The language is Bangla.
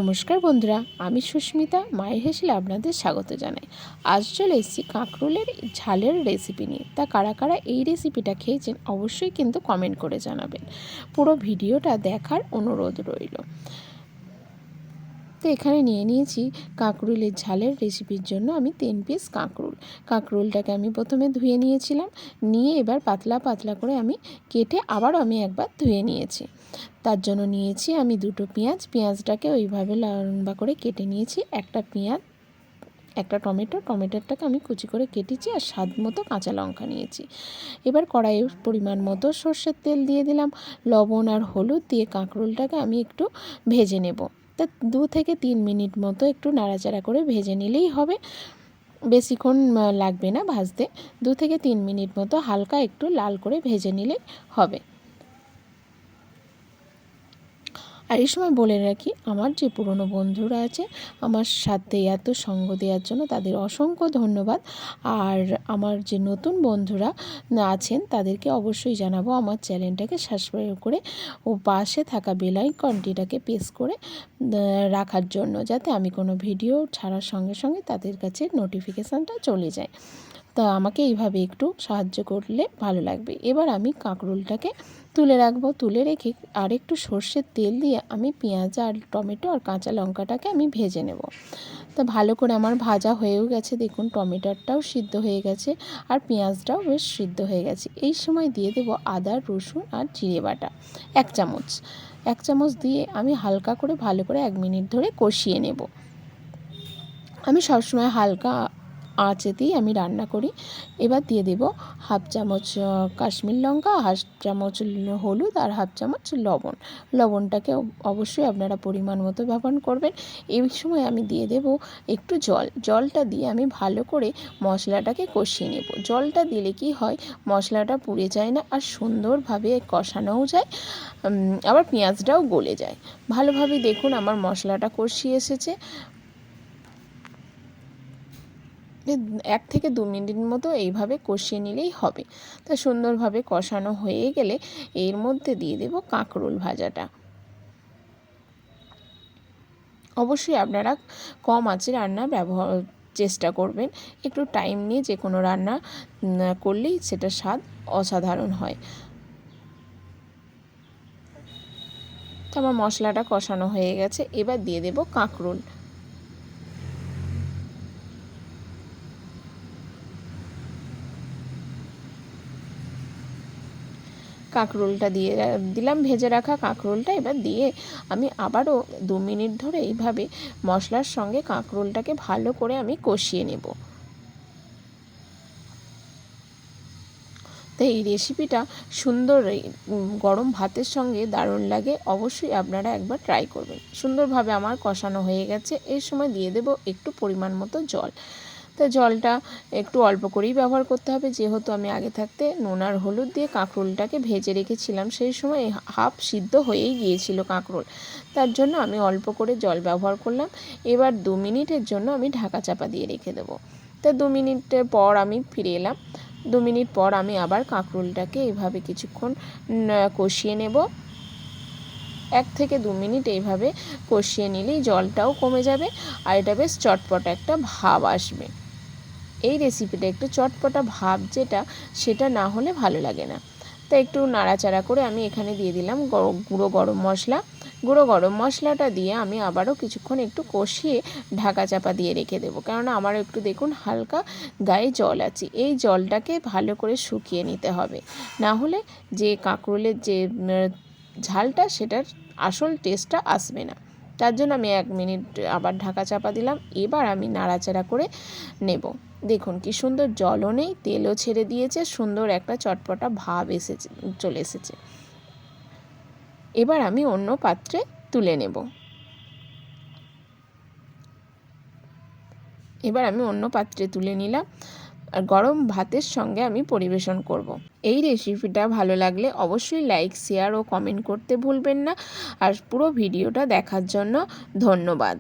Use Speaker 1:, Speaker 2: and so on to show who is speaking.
Speaker 1: নমস্কার বন্ধুরা, আমি সুস্মিতা মায়ের হেসেলে আপনাদের স্বাগত জানাই। আজ চলে এসেছি কাঁকরোলের ঝালের রেসিপি নিয়ে। তা কারা কারা এই রেসিপিটা খেয়েছেন অবশ্যই কিন্তু কমেন্ট করে জানাবেন। পুরো ভিডিওটা দেখার অনুরোধ রইল। তো এখানে নিয়ে নিয়েছি কাঁকরোলের ঝালের রেসিপির জন্য আমি 3 পিস কাঁকরোলটাকে আমি প্রথমে ধুয়ে নিয়েছিলাম, নিয়ে এবার পাতলা পাতলা করে আমি কেটে আবার আমি একবার ধুয়ে নিয়েছি। তার জন্য নিয়েছি আমি 2টো পেঁয়াজটাকে ওইভাবে লম্বা করে কেটে নিয়েছি। একটা পেঁয়াজ, একটা টমেটোটাকে আমি কুচি করে কেটেছি, আর স্বাদ মতো কাঁচা লঙ্কা নিয়েছি। এবার কড়াইয়ে পরিমাণ মতো সর্ষের তেল দিয়ে দিলাম, লবণ আর হলুদ দিয়ে কাঁকরোলটাকে আমি একটু ভেজে নেব। তা 2 থেকে 3 মিনিট মতো একটু নাড়াচাড়া করে ভেজে নিলেই হবে, বেশিক্ষণ লাগবে না ভাজতে। 2 থেকে 3 মিনিট মতো হালকা একটু লাল করে ভেজে নিলেই হবে। আর এই সময় বলে রাখি, আমার যে পুরনো বন্ধুরা আছে আমার সাথে এত সঙ্গ দেওয়ার জন্য তাদের অসংখ্য ধন্যবাদ। আর আমার যে নতুন বন্ধুরা আছেন তাদেরকে অবশ্যই জানাবো আমার চ্যানেলটাকে সাবস্ক্রাইব করে ও পাশে থাকা বেল আইকনটিটাকে প্রেস করে রাখার জন্য, যাতে আমি কোনো ভিডিও ছাড়ার সঙ্গে সঙ্গে তাদের কাছে নোটিফিকেশানটা চলে যায়। তা আমাকে এইভাবে একটু সাহায্য করলে ভালো লাগবে। এবার আমি কাঁকরোলটাকে তুলে রাখবো। তুলে রেখে আর একটু সর্ষের তেল দিয়ে আমি পেঁয়াজ আর টমেটো আর কাঁচা লঙ্কাটাকে আমি ভেজে নেব। তা ভালো করে আমার ভাজা হয়েও গেছে, দেখুন টমেটোটাও সিদ্ধ হয়ে গেছে আর পেঁয়াজটাও বেশ সিদ্ধ হয়ে গেছে। এই সময় দিয়ে দেব আদা, রসুন আর জিরে বাটা 1 চামচ দিয়ে আমি হালকা করে ভালো করে 1 মিনিট ধরে কষিয়ে নেব। আমি সবসময় হালকা আঁচেতেই আমি রান্না করি। এবার দিয়ে দেব 1/2 চামচ কাশ্মীর লঙ্কা, 1/2 চামচ হলুদ আর 1/2 চামচ লবণ। লবণটাকে অবশ্যই আপনারা পরিমাণ মতো ব্যবহার করবেন। এই সময় আমি দিয়ে দেব একটু জলটা দিয়ে আমি ভালো করে মশলাটাকে কষিয়ে নেব। জলটা দিলে কি হয়, মশলাটা পুড়ে যায় না আর সুন্দরভাবে কষানোও যায়, আবার পেঁয়াজটাও গলে যায় ভালোভাবে। দেখুন আমার মশলাটা কষিয়ে এসেছে। 1 থেকে 2 মিনিট মতো এইভাবে কষিয়ে নিলেই হবে। তা সুন্দরভাবে কষানো হয়ে গেলে এর মধ্যে দিয়ে দেব কাঁকরোল ভাজাটা। অবশ্যই আপনারা কম আঁচে রান্না চেষ্টা করবেন। একটু টাইম নিয়ে যে কোনো রান্না করলেই সেটা স্বাদ অসাধারণ হয়। তো আমার মশলাটা কষানো হয়ে গেছে, এবার দিয়ে দেব কাঁকরোল। কাঁকরোলটা দিয়ে দিলাম, ভেজে রাখা কাঁকরোলটা এবার দিয়ে আমি আবারও 2 মিনিট ধরে এইভাবে মশলার সঙ্গে কাঁকরোলটাকে ভালো করে আমি কষিয়ে নেব। তো এই রেসিপিটা সুন্দর গরম ভাতের সঙ্গে দারুণ লাগে, অবশ্যই আপনারা একবার ট্রাই করবেন। সুন্দরভাবে আমার কষানো হয়ে গেছে। এই সময় দিয়ে দেব একটু পরিমাণ মতো জল। তো জলটা একটু অল্প করেই ব্যবহার করতে হবে, যেহেতু আমি আগে থাকতে নুন আর হলুদ দিয়ে কাঁকরোলটাকে ভেজে রেখেছিলাম। সেই সময় হাফ সিদ্ধ হয়েই গিয়েছিল কাঁকরোল, তার জন্য আমি অল্প করে জল ব্যবহার করলাম। এবার 2 মিনিটের জন্য আমি ঢাকা চাপা দিয়ে রেখে দেবো। তো 2 মিনিটের পর আমি ফিরে এলাম। 2 মিনিট পর আমি আবার কাঁকরোলটাকে এভাবে কিছুক্ষণ কষিয়ে নেব। 1 থেকে 2 মিনিট এইভাবে কষিয়ে নিলেই জলটাও কমে যাবে আর এটা বেশ চটপটা একটা ভাব আসবে। এই রেসিপিটা একটু চটপটা ভাব সেটা না হলে ভালো লাগে না। তো একটু নাড়াচাড়া করে আমি এখানে দিয়ে দিলাম গুঁড়ো গরম মশলা। গুঁড়ো গরম মশলাটা দিয়ে আমি আবারও কিছুক্ষণ একটু কষিয়ে ঢাকা চাপা দিয়ে রেখে দেবো, কেননা আমার একটু দেখুন হালকা গায়ে জল আছে। এই জলটাকে ভালো করে শুকিয়ে নিতে হবে, না হলে যে কাঁকরোলের যে ঝালটা সেটার আসল টেস্টটা আসবে না। তার জন্য আমি 1 মিনিট আবার ঢাকা চাপা দিলাম। এবার আমি নাড়াচাড়া করে নেব। দেখুন কি সুন্দর, জলও নেই, তেলও ছেড়ে দিয়েছে, সুন্দর একটা চটপটা ভাব চলে এসেছে। এবার আমি অন্য পাত্রে তুলে নেব। এবার আমি অন্য পাত্রে তুলে নিলাম আর গরম ভাতের সঙ্গে আমি পরিবেশন করব। এই রেসিপিটা ভালো লাগলে অবশ্যই লাইক, শেয়ার ও কমেন্ট করতে ভুলবেন না। আর পুরো ভিডিওটা দেখার জন্য ধন্যবাদ।